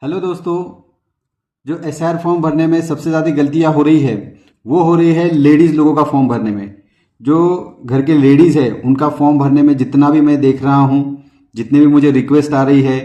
Hello दोस्तों। जो SR form भरने में सबसे ज़्यादा गलतियां हो रही है वो हो रही है लेडीज़ लोगों का फॉर्म भरने में। जो घर के लेडीज़ है उनका फॉर्म भरने में जितना भी मैं देख रहा हूँ, जितने भी मुझे रिक्वेस्ट आ रही है,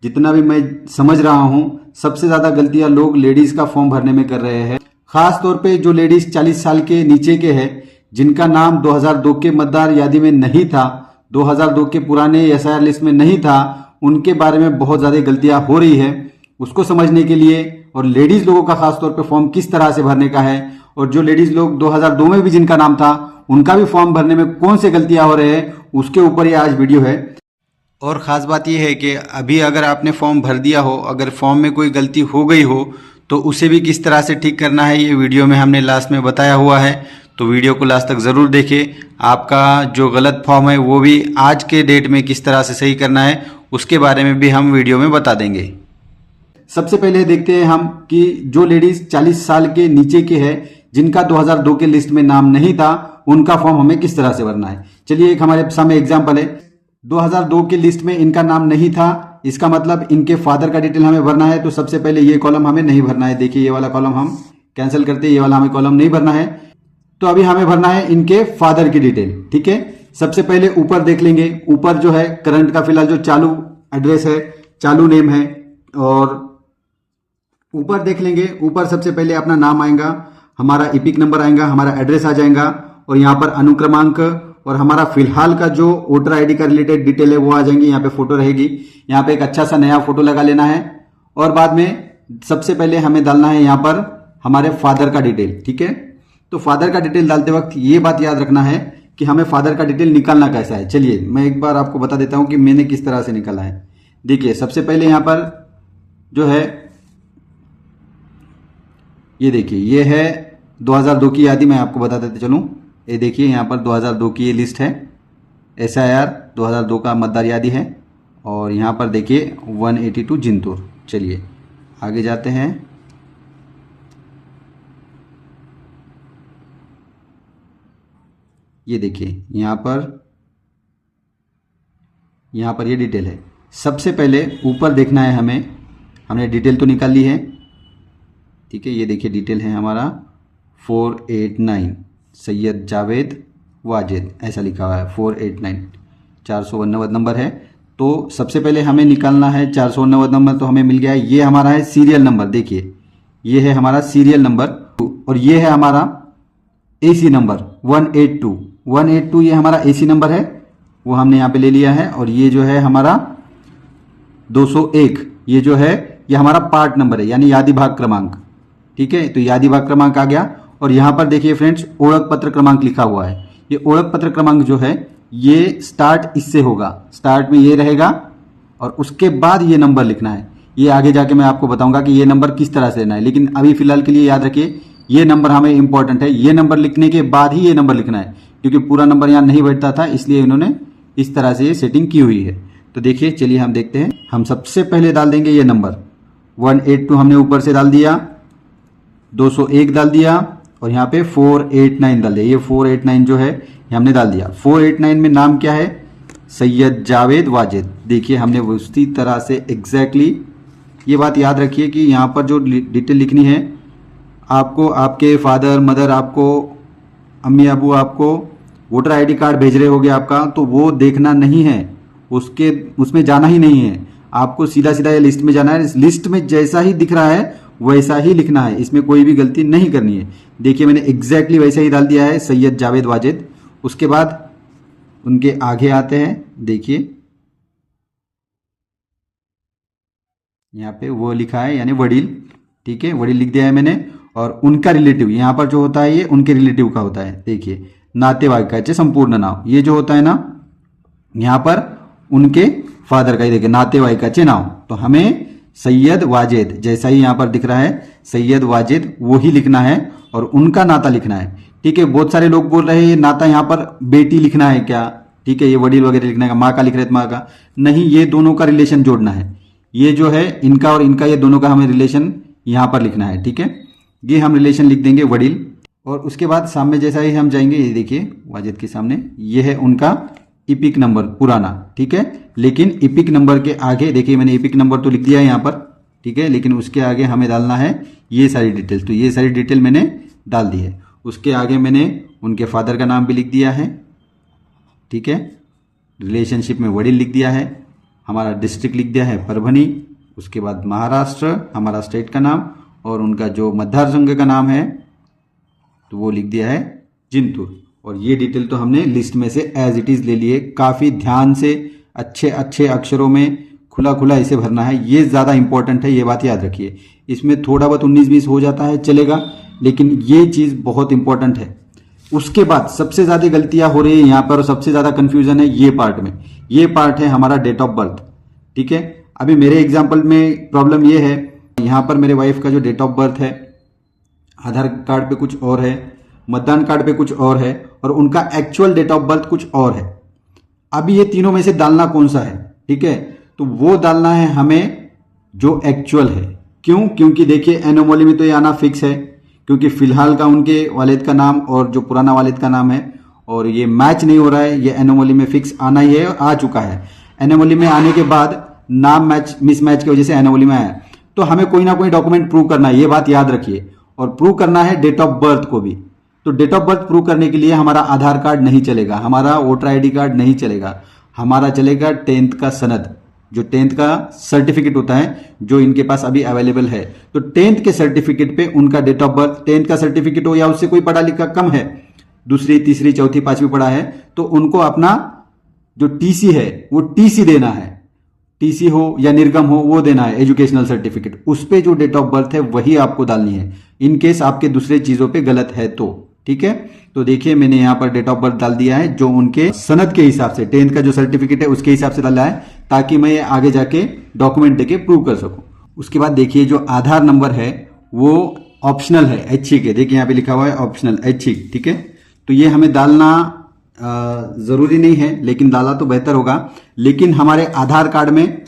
जितना भी मैं समझ रहा हूँ, सबसे ज़्यादा गलतियां लोग लेडीज़ का फॉर्म भरने में कर रहे हैं। खास तौर पे जो लेडीज़ 40 साल के नीचे के हैं, जिनका नाम 2002 के मतदार यादी में नहीं था, 2002 के पुराने एसआर लिस्ट में नहीं था, उनके बारे में बहुत ज़्यादा गलतियां हो रही है। उसको समझने के लिए और लेडीज लोगों का खास तौर पे फॉर्म किस तरह से भरने का है, और जो लेडीज लोग 2002 में भी जिनका नाम था उनका भी फॉर्म भरने में कौन से गलतियां हो रहे हैं, उसके ऊपर ये आज वीडियो है। और ख़ास बात यह है कि अभी अगर आपने फॉर्म भर दिया हो, अगर फॉर्म में कोई गलती हो गई हो तो उसे भी किस तरह से ठीक करना है ये वीडियो में हमने लास्ट में बताया हुआ है। तो वीडियो को लास्ट तक ज़रूर देखें। आपका जो गलत फॉर्म है वो भी आज के डेट में किस तरह से सही करना है उसके बारे में भी हम वीडियो में बता देंगे। सबसे पहले देखते हैं हम कि जो लेडीज 40 साल के नीचे के हैं, जिनका 2002 के लिस्ट में नाम नहीं था, उनका फॉर्म हमें किस तरह से भरना है। चलिए एक हमारे सामने एग्जांपल है। 2002 के लिस्ट में इनका नाम नहीं था, इसका मतलब इनके फादर का डिटेल हमें भरना है। तो सबसे पहले ये कॉलम हमें नहीं भरना है। देखिए ये वाला कॉलम हम कैंसिल करते हैं, ये वाला हमें कॉलम नहीं भरना है। तो अभी हमें भरना है इनके फादर की डिटेल। ठीक है, सबसे पहले ऊपर देख लेंगे। ऊपर जो है करंट का फिलहाल जो चालू एड्रेस है, चालू नेम है, और ऊपर देख लेंगे। ऊपर सबसे पहले अपना नाम आएगा, हमारा इपिक नंबर आएगा, हमारा एड्रेस आ जाएगा, और यहाँ पर अनुक्रमांक और हमारा फिलहाल का जो वोटर आईडी का रिलेटेड डिटेल है वो आ जाएंगी। यहाँ पे फोटो रहेगी, यहाँ पे एक अच्छा सा नया फोटो लगा लेना है। और बाद में सबसे पहले हमें डालना है यहाँ पर हमारे फादर का डिटेल। ठीक है, तो फादर का डिटेल डालते वक्त ये बात याद रखना है कि हमें फादर का डिटेल निकालना कैसा है। चलिए मैं एक बार आपको बता देता हूँ कि मैंने किस तरह से निकाला है। देखिए सबसे पहले यहाँ पर जो है ये देखिए, ये है 2002 की यादी। मैं आपको बता देते चलूँ, ये देखिए यहाँ पर 2002 की ये लिस्ट है, एसआईआर 2002 का मतदार यादी है। और यहाँ पर देखिए 182 जिंतूर। चलिए आगे जाते हैं। ये देखिए यहाँ पर ये डिटेल है। सबसे पहले ऊपर देखना है हमें, हमने डिटेल तो निकाल ली है। ठीक है, ये देखिए डिटेल है हमारा 489 सैयद जावेद वाजिद, ऐसा लिखा हुआ है 489, 489 नंबर है। तो सबसे पहले हमें निकालना है 489 नंबर, तो हमें मिल गया है। ये हमारा है सीरियल नंबर। देखिए ये है हमारा सीरियल नंबर, और ये है हमारा एसी नंबर 182 ये हमारा एसी नंबर है, वो हमने यहाँ पे ले लिया है। और ये जो है हमारा 201, ये जो है ये हमारा पार्ट नंबर है, यानी यादी भाग क्रमांक। ठीक है, तो यादी भाग क्रमांक आ गया। और यहाँ पर देखिए फ्रेंड्स ओळख पत्र क्रमांक लिखा हुआ है। ये ओळख पत्र क्रमांक जो है ये स्टार्ट इससे होगा, स्टार्ट में ये रहेगा और उसके बाद ये नंबर लिखना है। ये आगे जाके मैं आपको बताऊंगा कि ये नंबर किस तरह से लेना है, लेकिन अभी फिलहाल के लिए याद रखिए ये नंबर हमें इंपॉर्टेंट है। ये नंबर लिखने के बाद ही ये नंबर लिखना है, क्योंकि पूरा नंबर यहाँ नहीं बैठता था, इसलिए इन्होंने इस तरह से ये सेटिंग की हुई है। तो देखिए चलिए हम देखते हैं। हम सबसे पहले डाल देंगे ये नंबर 182 हमने ऊपर से डाल दिया, 201 डाल दिया, और यहाँ पे 489 डाल दिया। ये 489 जो है ये हमने डाल दिया। 489 में नाम क्या है, सैयद जावेद वाजिद। देखिए हमने उसी तरह से एग्जैक्टली ये बात याद रखिए कि यहाँ पर जो डिटेल लिखनी है, आपको आपके फादर मदर, आपको अम्मी अबू आपको वोटर आईडी कार्ड भेज रहे होगे आपका, तो वो देखना नहीं है, उसमें जाना ही नहीं है। आपको सीधा सीधा ये लिस्ट में जाना है। इस लिस्ट में जैसा ही दिख रहा है वैसा ही लिखना है, इसमें कोई भी गलती नहीं करनी है। देखिए मैंने एग्जैक्टली वैसा ही डाल दिया है, सैयद जावेद वाजिद। उसके बाद उनके आगे आते हैं। देखिए यहाँ पे वो लिखा है, यानी वडील। ठीक है, वडील लिख दिया है मैंने। और उनका रिलेटिव यहाँ पर जो होता है ये उनके रिलेटिव का होता है। देखिए नातेवाईकाचे संपूर्ण नाव, ये जो होता है ना यहाँ पर उनके फादर का ही, देखिए नातेवाईकाचे नाव। तो हमें सैयद वाजिद जैसा ही यहाँ पर दिख रहा है, सैयद वाजिद वो ही लिखना है और उनका नाता लिखना है। ठीक है, बहुत सारे लोग बोल रहे हैं ये नाता यहाँ पर बेटी लिखना है क्या। ठीक है, ये वडील वगैरह लिखना है, माँ का लिख रहे थे माँ का नहीं, ये दोनों का रिलेशन जोड़ना है। ये जो है इनका और इनका, ये दोनों का हमें रिलेशन यहाँ पर लिखना है। ठीक है, ये हम रिलेशन लिख देंगे वडील। और उसके बाद सामने जैसा ही हम जाएंगे, ये देखिए वाजिद के सामने ये है उनका इपिक नंबर पुराना। ठीक है, लेकिन इपिक नंबर के आगे देखिए मैंने इपिक नंबर तो लिख दिया है यहाँ पर, ठीक है, लेकिन उसके आगे हमें डालना है ये सारी डिटेल। तो ये सारी डिटेल मैंने डाल दी है। उसके आगे मैंने उनके फादर का नाम भी लिख दिया है, ठीक है, रिलेशनशिप में वडील लिख दिया है, हमारा डिस्ट्रिक्ट लिख दिया है परभनी, उसके बाद महाराष्ट्र हमारा स्टेट का नाम, और उनका जो मतदार का नाम है तो वो लिख दिया है जिंतूर। और ये डिटेल तो हमने लिस्ट में से एज इट इज ले लिए। काफ़ी ध्यान से अच्छे अच्छे अक्षरों में खुला खुला इसे भरना है, ये ज़्यादा इंपॉर्टेंट है, ये बात याद रखिए। इसमें थोड़ा बहुत 19-20 हो जाता है चलेगा, लेकिन ये चीज़ बहुत इंपॉर्टेंट है। उसके बाद सबसे ज़्यादा गलतियां हो रही है यहाँ पर और सबसे ज़्यादा कंफ्यूजन है ये पार्ट में। ये पार्ट है हमारा डेट ऑफ बर्थ, ठीक है। अभी मेरे एग्जाम्पल में प्रॉब्लम ये है, यहाँ पर मेरे वाइफ का जो डेट ऑफ बर्थ है आधार कार्ड पे कुछ और है, मतदान कार्ड पे कुछ और है, और उनका एक्चुअल डेट ऑफ बर्थ कुछ और है। अभी ये तीनों में से डालना कौन सा है, ठीक है, तो वो डालना है हमें जो एक्चुअल है। क्यों? क्योंकि देखिए एनोमली में तो ये आना फिक्स है, क्योंकि फिलहाल का उनके वालिद का नाम और जो पुराना वालिद का नाम है और ये मैच नहीं हो रहा है, ये एनोमली में फिक्स आना ही है और आ चुका है। एनोमली में आने के बाद नाम मैच मिसमैच की वजह से एनोमली में आया, तो हमें कोई ना कोई डॉक्यूमेंट प्रूव करना है, ये बात याद रखिए। और प्रूव करना है डेट ऑफ बर्थ को भी। तो डेट ऑफ बर्थ प्रूव करने के लिए हमारा आधार कार्ड नहीं चलेगा, हमारा वोटर आईडी कार्ड नहीं चलेगा, हमारा चलेगा 10th का सनद, जो 10th का सर्टिफिकेट होता है जो इनके पास अभी अवेलेबल है। तो 10th के सर्टिफिकेट पे उनका डेट ऑफ बर्थ, 10th का सर्टिफिकेट हो या उससे कोई पढ़ा लिखा कम है, दूसरी तीसरी चौथी पांचवी पढ़ा है, तो उनको अपना जो टीसी है वो टीसी देना है, टीसी हो या निर्गम हो वो देना है, एजुकेशनल सर्टिफिकेट। उस पे जो डेट ऑफ बर्थ है वही आपको डालनी है, इन केस आपके दूसरे चीजों पे गलत है तो, ठीक है। तो देखिए मैंने यहां पर डेट ऑफ बर्थ डाल दिया है जो उनके सनद के हिसाब से 10th का जो सर्टिफिकेट है उसके हिसाब से डाला है, ताकि मैं आगे जाके डॉक्यूमेंट देके प्रूव कर सकूं। उसके बाद देखिए जो आधार नंबर है वो ऑप्शनल है, ऐच्छिक है, देखिए यहां पे लिखा हुआ है ऑप्शनल, ऐच्छिक, ठीक है। तो ये हमें डालना जरूरी नहीं है, लेकिन डाला तो बेहतर होगा। लेकिन हमारे आधार कार्ड में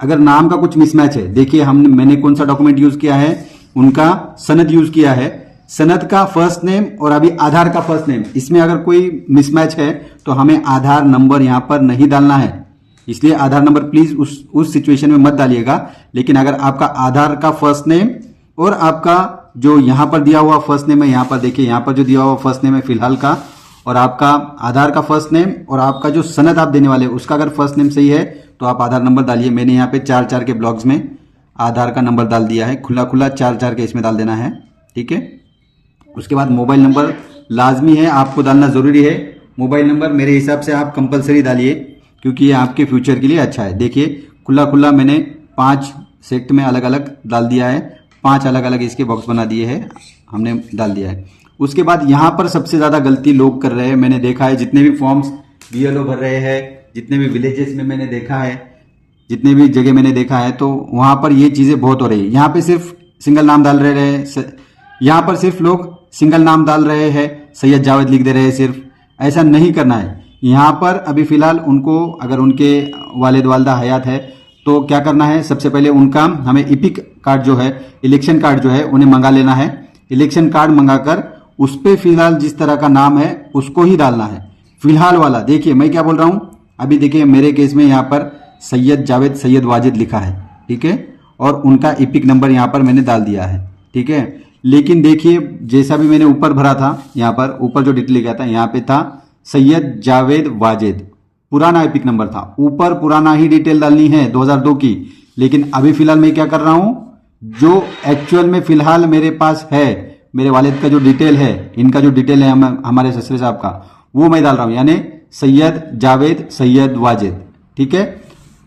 अगर नाम का कुछ मिसमैच है, देखिए मैंने कौन सा डॉक्यूमेंट यूज किया है, उनका सनद यूज किया है, सनद का फर्स्ट नेम और अभी आधार का फर्स्ट नेम, इसमें अगर कोई मिसमैच है तो हमें आधार नंबर यहां पर नहीं डालना है। इसलिए आधार नंबर प्लीज उस सिचुएशन में मत डालिएगा। लेकिन अगर आपका आधार का फर्स्ट नेम और आपका जो यहां पर दिया हुआ फर्स्ट नेम है, यहां पर देखिए यहां पर जो दिया हुआ फर्स्ट नेम है फिलहाल का, और आपका आधार का फर्स्ट नेम और आपका जो सनद आप देने वाले उसका अगर फर्स्ट नेम सही है तो आप आधार नंबर डालिए। मैंने यहाँ पे 4-4 के ब्लॉक्स में आधार का नंबर डाल दिया है, खुला खुला 4-4 के इसमें डाल देना है, ठीक है। उसके बाद मोबाइल नंबर लाजमी है, आपको डालना जरूरी है। मोबाइल नंबर मेरे हिसाब से आप कंपलसरी डालिए, क्योंकि ये आपके फ्यूचर के लिए अच्छा है। देखिए खुला खुला मैंने 5 सेट में अलग अलग डाल दिया है, 5 अलग अलग इसके बॉक्स बना दिए हैं, हमने डाल दिया है। उसके बाद यहाँ पर सबसे ज्यादा गलती लोग कर रहे हैं, मैंने देखा है, जितने भी फॉर्म्स बीएलओ भर रहे हैं, जितने भी विलेजेस में मैंने देखा है, जितने भी जगह मैंने देखा है, तो वहां पर ये चीजें बहुत हो रही है। यहाँ पे सिर्फ सिंगल नाम डाल रहे हैं, यहाँ पर सिर्फ लोग सिंगल नाम डाल रहे हैं, सैयद जावेद लिख दे रहे हैं, सिर्फ ऐसा नहीं करना है। यहाँ पर अभी फिलहाल उनको अगर उनके वालिद वालदा हयात है तो क्या करना है, सबसे पहले उनका हमें इपिक कार्ड जो है, इलेक्शन कार्ड जो है उन्हें मंगा लेना है। इलेक्शन कार्ड मंगाकर उस पर फिलहाल जिस तरह का नाम है उसको ही डालना है, फिलहाल वाला। देखिए मैं क्या बोल रहा हूं, अभी देखिए मेरे केस में यहाँ पर सैयद जावेद सैयद वाजिद लिखा है, ठीक है, और उनका इपिक नंबर यहाँ पर मैंने डाल दिया है, ठीक है। लेकिन देखिए जैसा भी मैंने ऊपर भरा था, यहाँ पर ऊपर जो डिटेल लिखा था यहाँ पे था सैयद जावेद वाजिद, पुराना एपिक नंबर था, ऊपर पुराना ही डिटेल डालनी है 2002 की। लेकिन अभी फिलहाल मैं क्या कर रहा हूं, जो एक्चुअल में फिलहाल मेरे पास है, मेरे वालिद का जो डिटेल है, इनका जो डिटेल है हमारे ससुर साहब का, वो मैं डाल रहा हूं, यानी सैयद जावेद सैयद वाजिद, ठीक है।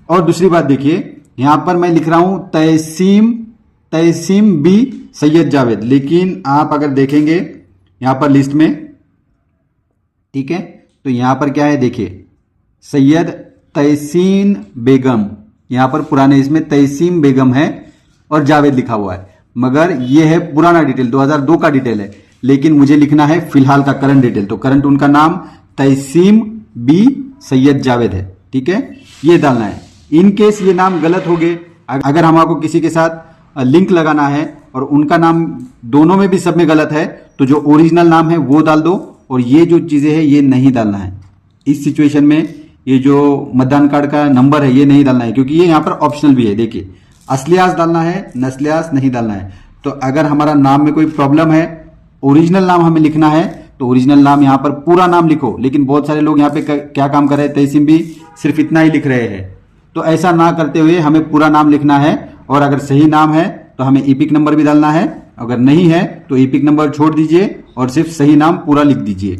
और दूसरी बात देखिए यहां पर मैं लिख रहा हूं तहसीम बी सैयद जावेद, लेकिन आप अगर देखेंगे यहां पर लिस्ट में, ठीक है, तो यहां पर क्या है देखिए सैयद तहसीन बेगम, यहां पर पुराने इसमें तहसीम बेगम है और जावेद लिखा हुआ है, मगर यह है पुराना डिटेल 2002 का डिटेल है। लेकिन मुझे लिखना है फिलहाल का करंट डिटेल, तो करंट उनका नाम तहसीम बी सैयद जावेद है, ठीक है, ये डालना है। इन केस ये नाम गलत हो गए, अगर हम आपको किसी के साथ लिंक लगाना है और उनका नाम दोनों में भी सब में गलत है, तो जो ओरिजिनल नाम है वो डाल दो और ये जो चीजें हैं ये नहीं डालना है। इस सिचुएशन में ये जो मतदान कार्ड का नंबर है ये नहीं डालना है, क्योंकि ये यहाँ पर ऑप्शनल भी है। देखिए असलियास डालना है, नस्लियास नहीं डालना है। तो अगर हमारा नाम में कोई प्रॉब्लम है, ओरिजिनल नाम हमें लिखना है तो ओरिजिनल नाम यहाँ पर पूरा नाम लिखो। लेकिन बहुत सारे लोग यहाँ पे क्या काम कर रहे हैं, तहसीम भी सिर्फ इतना ही लिख रहे हैं। तो ऐसा ना करते हुए हमें पूरा नाम लिखना है, और अगर सही नाम है तो हमें ईपिक नंबर भी डालना है, अगर नहीं है तो ईपिक नंबर छोड़ दीजिए और सिर्फ सही नाम पूरा लिख दीजिए।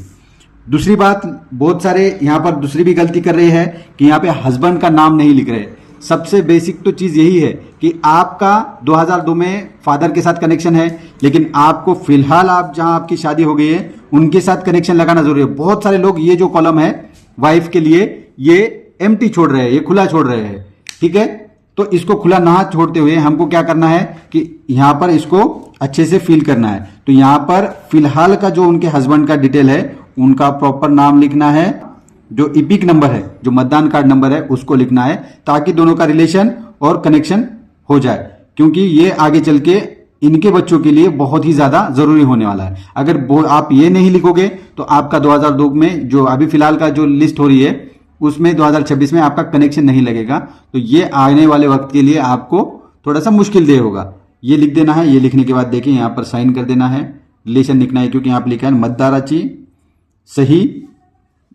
दूसरी बात, बहुत सारे यहाँ पर दूसरी भी गलती कर रहे हैं कि यहाँ पे हस्बैंड का नाम नहीं लिख रहे। सबसे बेसिक तो चीज यही है कि आपका 2002 में फादर के साथ कनेक्शन है, लेकिन आपको फिलहाल आप जहां आपकी शादी हो गई है उनके साथ कनेक्शन लगाना जरूरी है। बहुत सारे लोग ये जो कॉलम है वाइफ के लिए ये एम्प्टी छोड़ रहे हैं, ये खुला छोड़ रहे हैं, ठीक है। तो इसको खुला ना छोड़ते हुए हमको क्या करना है कि यहाँ पर इसको अच्छे से फिल करना है। तो यहाँ पर फिलहाल का जो उनके हस्बैंड का डिटेल है उनका प्रॉपर नाम लिखना है, जो ईपिक नंबर है, जो मतदान कार्ड नंबर है उसको लिखना है, ताकि दोनों का रिलेशन और कनेक्शन हो जाए, क्योंकि ये आगे चल के इनके बच्चों के लिए बहुत ही ज्यादा जरूरी होने वाला है। अगर आप ये नहीं लिखोगे तो आपका 2002 में जो अभी फिलहाल का जो लिस्ट हो रही है उसमें 2026 में आपका कनेक्शन नहीं लगेगा। तो ये आने वाले वक्त के लिए आपको थोड़ा सा मुश्किल दे होगा। ये लिख देना है। ये लिखने के बाद देखिए यहाँ पर साइन कर देना है, रिलेशन लिखना है, क्योंकि यहाँ पर लिखा है मतदाराची सही,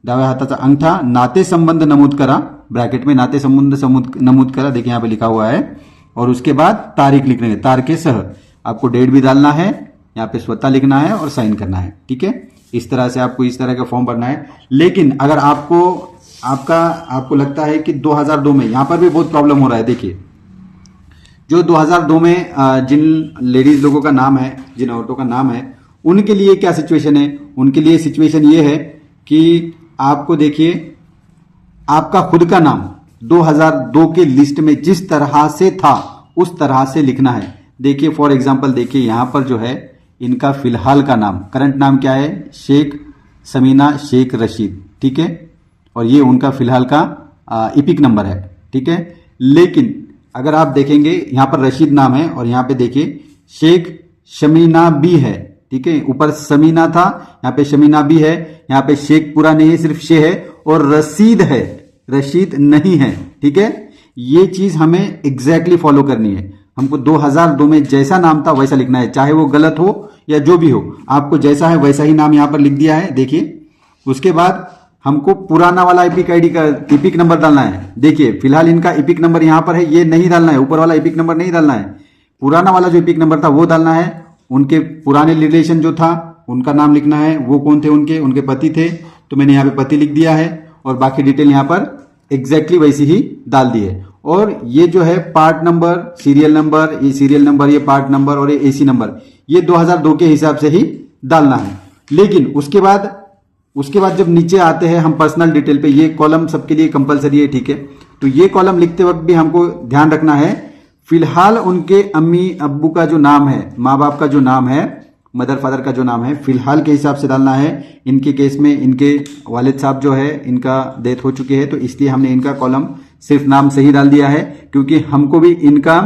डाव्या हाताचा अंगठा, नाते संबंध नमूद करा, ब्रैकेट में नाते संबंध नमूद करा, देखिए यहाँ पे लिखा हुआ है। और उसके बाद तारीख लिखने है, तारके सह, आपको डेट भी डालना है, यहाँ पे स्वतः लिखना है और साइन करना है, ठीक है। इस तरह से आपको इस तरह का फॉर्म भरना है। लेकिन अगर आपको लगता है कि 2002 में, यहाँ पर भी बहुत प्रॉब्लम हो रहा है। देखिए जो 2002 में जिन लेडीज लोगों का नाम है, जिन औरतों का नाम है, उनके लिए क्या सिचुएशन है। उनके लिए सिचुएशन ये है कि आपको देखिए आपका खुद का नाम 2002 के लिस्ट में जिस तरह से था उस तरह से लिखना है। देखिए फॉर एग्जांपल, देखिए यहां पर जो है इनका फिलहाल का नाम, करंट नाम क्या है, शेख समीना शेख रशीद, ठीक है। और ये उनका फिलहाल का ईपिक नंबर है, ठीक है। लेकिन अगर आप देखेंगे यहां पर रशीद नाम है और यहां पे देखिए शेख शमीना भी है, ठीक है। ऊपर समीना था, यहाँ पे शमीना भी है, यहाँ पे शेख पूरा नहीं है, सिर्फ शे है, और रसीद है, रशीद नहीं है, ठीक है। ये चीज हमें एग्जैक्टली फॉलो करनी है। हमको 2002 में जैसा नाम था वैसा लिखना है, चाहे वो गलत हो या जो भी हो, आपको जैसा है वैसा ही नाम यहाँ पर लिख दिया है, देखिए। उसके बाद हमको पुराना वाला ईपिक आईडी का ईपिक नंबर डालना है। देखिए फिलहाल इनका ईपिक नंबर यहाँ पर है, ये नहीं डालना है, ऊपर वाला ईपिक नंबर नहीं डालना है, पुराना वाला जो ईपिक नंबर था वो डालना है। उनके पुराने रिलेशन जो था उनका नाम लिखना है, वो कौन थे, उनके पति थे, तो मैंने यहाँ पे पति लिख दिया है, और बाकी डिटेल यहाँ पर एग्जैक्टली वैसी ही डाल दी है। और ये जो है पार्ट नंबर, सीरियल नंबर, ये सीरियल नंबर, ये पार्ट नंबर और ये एसी नंबर, ये 2002 के हिसाब से ही डालना है। लेकिन उसके बाद जब नीचे आते हैं हम पर्सनल डिटेल पे, ये कॉलम सबके लिए कंपलसरी है, ठीक है। तो ये कॉलम लिखते वक्त भी हमको ध्यान रखना है, फिलहाल उनके अम्मी अब्बू का जो नाम है, माँ बाप का जो नाम है, मदर फादर का जो नाम है, फिलहाल के हिसाब से डालना है। इनके केस में इनके वालिद साहब जो है इनका डेथ हो चुकी है, तो इसलिए हमने इनका कॉलम सिर्फ नाम सही डाल दिया है, क्योंकि हमको भी इनका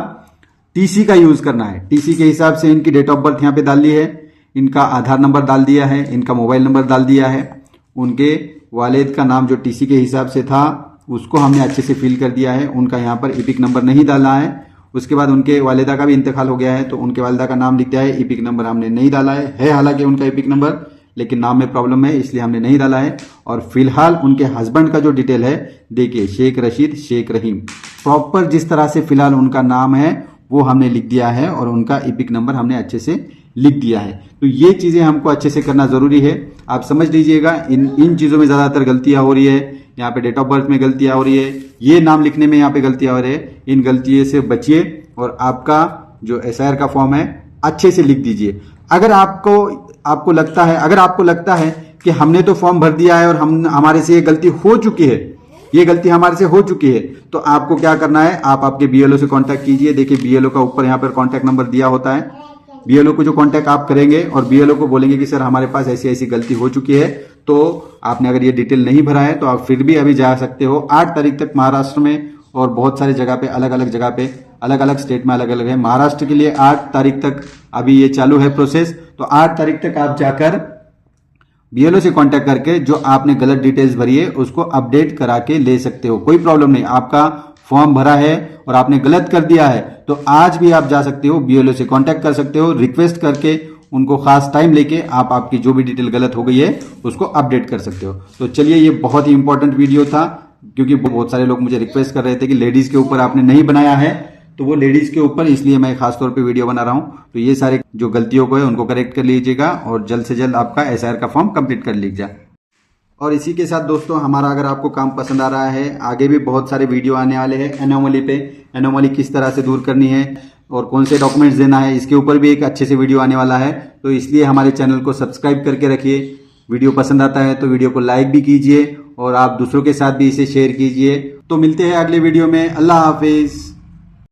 टीसी का यूज करना है। टीसी के हिसाब से इनकी डेट ऑफ बर्थ यहाँ पे डाल दी है, इनका आधार नंबर डाल दिया है, इनका मोबाइल नंबर डाल दिया है, उनके वालिद का नाम जो टीसी के हिसाब से था उसको हमने अच्छे से फिल कर दिया है, उनका यहाँ पर ईपिक नंबर नहीं डाला है। उसके बाद उनके वालिदा का भी इंतकाल हो गया है, तो उनके वालिदा का नाम लिख दिया है, ईपिक नंबर हमने नहीं डाला है हालांकि उनका ईपिक नंबर, लेकिन नाम में प्रॉब्लम है इसलिए हमने नहीं डाला है। और फिलहाल उनके हस्बैंड का जो डिटेल है, देखिए शेख रशीद शेख रहीम, प्रॉपर जिस तरह से फिलहाल उनका नाम है वो हमने लिख दिया है, और उनका ईपिक नंबर हमने अच्छे से लिख दिया है। तो ये चीजें हमको अच्छे से करना जरूरी है। आप समझ लीजिएगा इन चीजों में ज्यादातर गलतियां हो रही है। यहाँ पे डेट ऑफ बर्थ में गलतियां हो रही है, ये नाम लिखने में यहाँ पे गलतियां हो रही है। इन गलतियों से बचिए और आपका जो एसआईआर का फॉर्म है अच्छे से लिख दीजिए। अगर आपको लगता है कि हमने तो फॉर्म भर दिया है और हमारे से ये गलती हो चुकी है, ये गलती हमारे से हो चुकी है, तो आपको क्या करना है, आप आपके बीएलओ से कांटेक्ट कीजिए। देखिए बीएलओ का ऊपर यहाँ पर कांटेक्ट नंबर दिया होता है, बीएलओ को जो कांटेक्ट आप करेंगे और बीएलओ को बोलेंगे कि सर हमारे पास ऐसी ऐसी गलती हो चुकी है, तो आपने अगर ये डिटेल नहीं भरा है तो आप फिर भी अभी जा सकते हो। 8 तारीख तक महाराष्ट्र में और बहुत सारी जगह पे अलग अलग स्टेट में अलग अलग है। महाराष्ट्र के लिए 8 तारीख तक अभी ये चालू है प्रोसेस, तो 8 तारीख तक आप जाकर बीएलओ से कांटेक्ट करके जो आपने गलत डिटेल्स भरी है उसको अपडेट करा के ले सकते हो, कोई प्रॉब्लम नहीं। आपका फॉर्म भरा है और आपने गलत कर दिया है तो आज भी आप जा सकते हो, बीएलओ से कांटेक्ट कर सकते हो, रिक्वेस्ट करके उनको खास टाइम लेके आप आपकी जो भी डिटेल गलत हो गई है उसको अपडेट कर सकते हो। तो चलिए, ये बहुत ही इंपॉर्टेंट वीडियो था क्योंकि बहुत सारे लोग मुझे रिक्वेस्ट कर रहे थे कि लेडीज के ऊपर आपने नहीं बनाया है, तो वो लेडीज के ऊपर इसलिए मैं खास तौर पे वीडियो बना रहा हूं। तो ये सारे जो गलतियों को है उनको करेक्ट कर लीजिएगा और जल्द से जल्द आपका एसआईआर का फॉर्म कंप्लीट कर लीजिए। और इसी के साथ दोस्तों, हमारा अगर आपको काम पसंद आ रहा है, आगे भी बहुत सारे वीडियो आने वाले हैं एनोमली पे, एनोमली किस तरह से दूर करनी है और कौन से डॉक्यूमेंट्स देना है, इसके ऊपर भी एक अच्छे से वीडियो आने वाला है। तो इसलिए हमारे चैनल को सब्सक्राइब करके रखिए। वीडियो पसंद आता है तो वीडियो को लाइक भी कीजिए और आप दूसरों के साथ भी इसे शेयर कीजिए। तो मिलते हैं अगले वीडियो में। अल्लाह हाफिज।